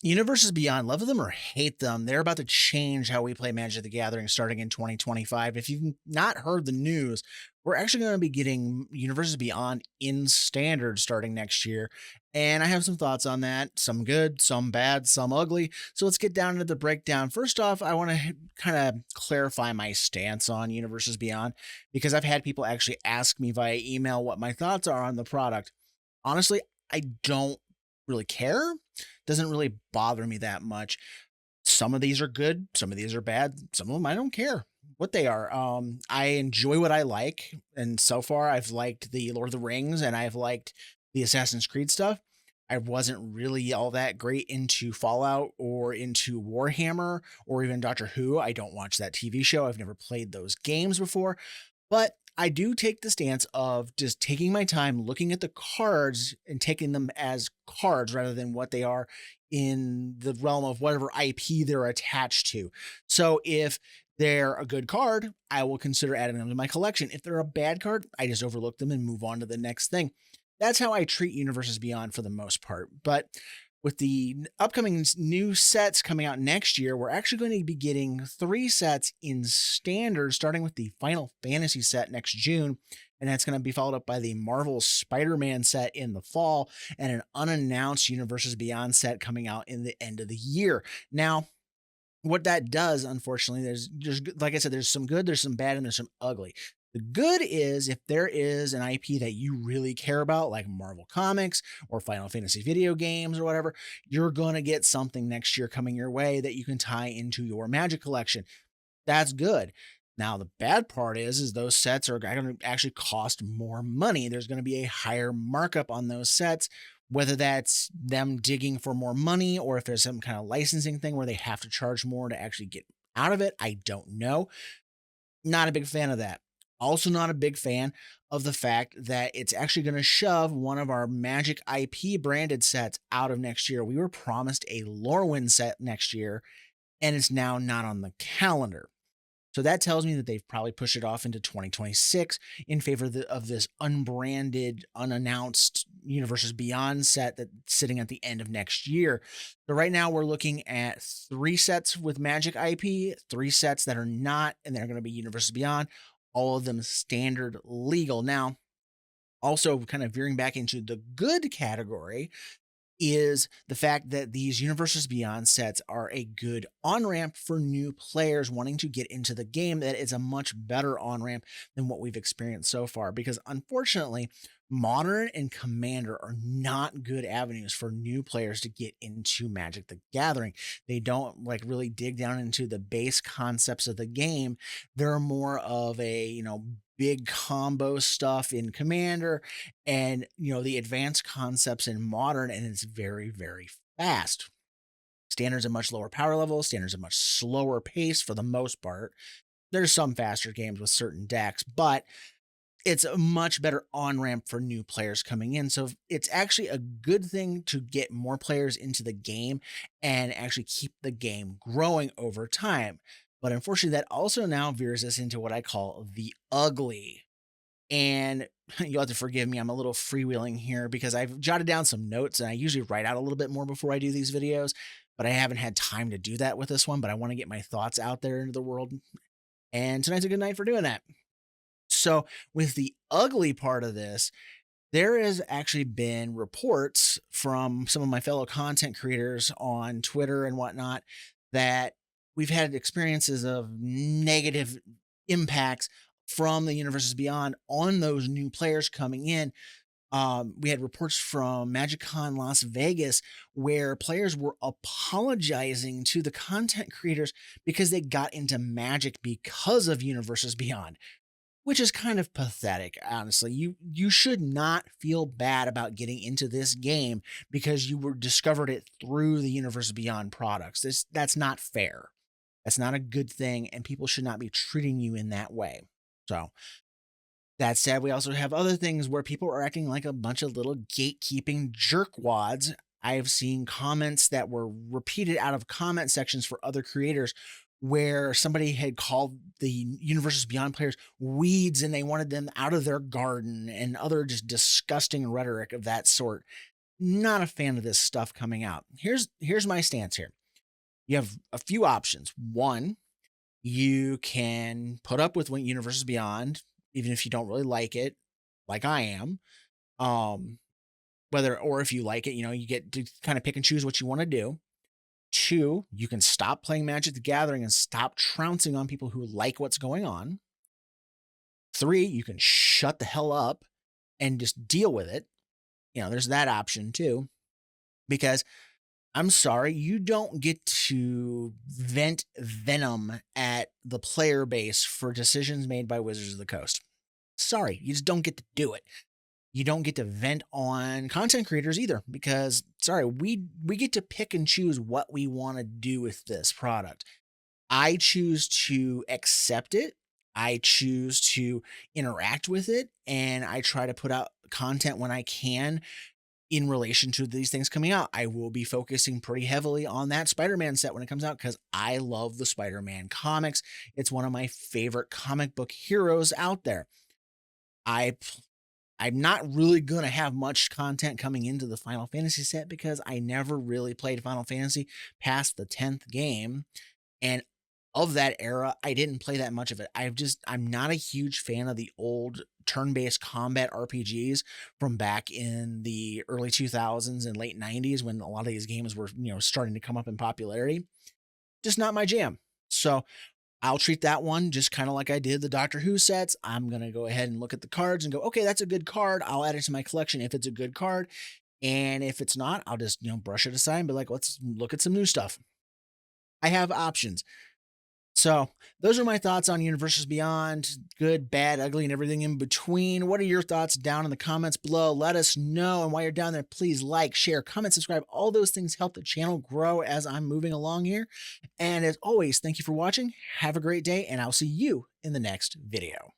Universes Beyond, love them or hate them, they're about to change how we play Magic the Gathering starting in 2025. If you've not heard the news, we're actually going to be getting Universes Beyond in standard starting next year. And I have some thoughts on that, some good, some bad, some ugly. So let's get down into the breakdown. First off, I want to kind of clarify my stance on Universes Beyond because I've had people actually ask me via email what my thoughts are on the product. Honestly, I don't really care. Doesn't really bother me that much. Some of these are good, some of these are bad, some of them I don't care what they are. I enjoy what I like, and so far I've liked the Lord of the Rings and I've liked the Assassin's Creed stuff. I wasn't really all that great into Fallout or into Warhammer or even Doctor Who. I don't watch that TV show. I've never played those games before, but I do take the stance of just taking my time looking at the cards and taking them as cards rather than what they are in the realm of whatever IP they're attached to. So if they're a good card, I will consider adding them to my collection. If they're a bad card, I just overlook them and move on to the next thing. That's how I treat Universes Beyond for the most part. But with the upcoming new sets coming out next year, we're actually going to be getting 3 sets in standard, starting with the Final Fantasy set next June. And that's going to be followed up by the Marvel Spider-Man set in the fall and an unannounced Universes Beyond set coming out in the end of the year. Now, what that does, unfortunately, there's like I said, there's some good, there's some bad, and there's some ugly. The good is if there is an IP that you really care about, like Marvel Comics or Final Fantasy video games or whatever, you're going to get something next year coming your way that you can tie into your Magic collection. That's good. Now, the bad part is those sets are going to actually cost more money. There's going to be a higher markup on those sets, whether that's them digging for more money or if there's some kind of licensing thing where they have to charge more to actually get out of it. I don't know. Not a big fan of that. Also, not a big fan of the fact that it's actually going to shove one of our Magic IP branded sets out of next year. We were promised a Lorwyn set next year, and it's now not on the calendar. So that tells me that they've probably pushed it off into 2026 in favor of this unbranded, unannounced Universes Beyond set that's sitting at the end of next year. So right now we're looking at 3 sets with Magic IP, 3 sets that are not, and they're going to be Universes Beyond, all of them standard legal. Now, also kind of veering back into the good category, is the fact that these Universes Beyond sets are a good on ramp for new players wanting to get into the game. That is a much better on ramp than what we've experienced so far. Because unfortunately, Modern and Commander are not good avenues for new players to get into Magic the Gathering. They don't like really dig down into the base concepts of the game. They're more of a, big combo stuff in Commander and the advanced concepts in Modern, and it's very, very fast. Standards a much lower power level, standards a much slower pace for the most part. There's some faster games with certain decks, but it's a much better on ramp for new players coming in. So it's actually a good thing to get more players into the game and actually keep the game growing over time. But unfortunately, that also now veers us into what I call the ugly. And you'll have to forgive me, I'm a little freewheeling here because I've jotted down some notes and I usually write out a little bit more before I do these videos, but I haven't had time to do that with this one. But I want to get my thoughts out there into the world. And tonight's a good night for doing that. So, with the ugly part of this, there has actually been reports from some of my fellow content creators on Twitter and whatnot that we've had experiences of negative impacts from the Universes Beyond on those new players coming in. We had reports from MagicCon Las Vegas where players were apologizing to the content creators because they got into Magic because of Universes Beyond, which is kind of pathetic, honestly. You should not feel bad about getting into this game because you were discovered it through the Universe Beyond products. That's not fair. That's not a good thing, and people should not be treating you in that way. So that said, we also have other things where people are acting like a bunch of little gatekeeping jerkwads. I've seen comments that were repeated out of comment sections for other creators where somebody had called the Universes Beyond players weeds and they wanted them out of their garden and other just disgusting rhetoric of that sort. Not a fan of this stuff coming out. Here's my stance here. You have a few options. One, you can put up with what Universes Beyond, even if you don't really like it, like I am. Um, whether or if you like it, you get to kind of pick and choose what you want to do. Two, you can stop playing Magic the Gathering and stop trouncing on people who like what's going on. Three, you can shut the hell up and just deal with it. There's that option too, because I'm sorry, you don't get to vent venom at the player base for decisions made by Wizards of the Coast. Sorry, you just don't get to do it. You don't get to vent on content creators either, because sorry, we get to pick and choose what we want to do with this product. I choose to accept it. I choose to interact with it, and I try to put out content when I can in relation to these things coming out. I will be focusing pretty heavily on that Spider-Man set when it comes out because I love the Spider-Man comics. It's one of my favorite comic book heroes out there. I I'm not really gonna have much content coming into the Final Fantasy set because I never really played Final Fantasy past the 10th game. And of that era, I didn't play that much of it. I'm not a huge fan of the old turn-based combat RPGs from back in the early 2000s and late 90s when a lot of these games were, starting to come up in popularity. Just not my jam. So I'll treat that one just kind of like I did the Doctor Who sets. I'm going to go ahead and look at the cards and go, okay, that's a good card. I'll add it to my collection if it's a good card. And if it's not, I'll just, brush it aside and be like, let's look at some new stuff. I have options. So those are my thoughts on Universes Beyond, good, bad, ugly, and everything in between. What are your thoughts down in the comments below? Let us know. And while you're down there, please like, share, comment, subscribe. All those things help the channel grow as I'm moving along here. And as always, thank you for watching. Have a great day, and I'll see you in the next video.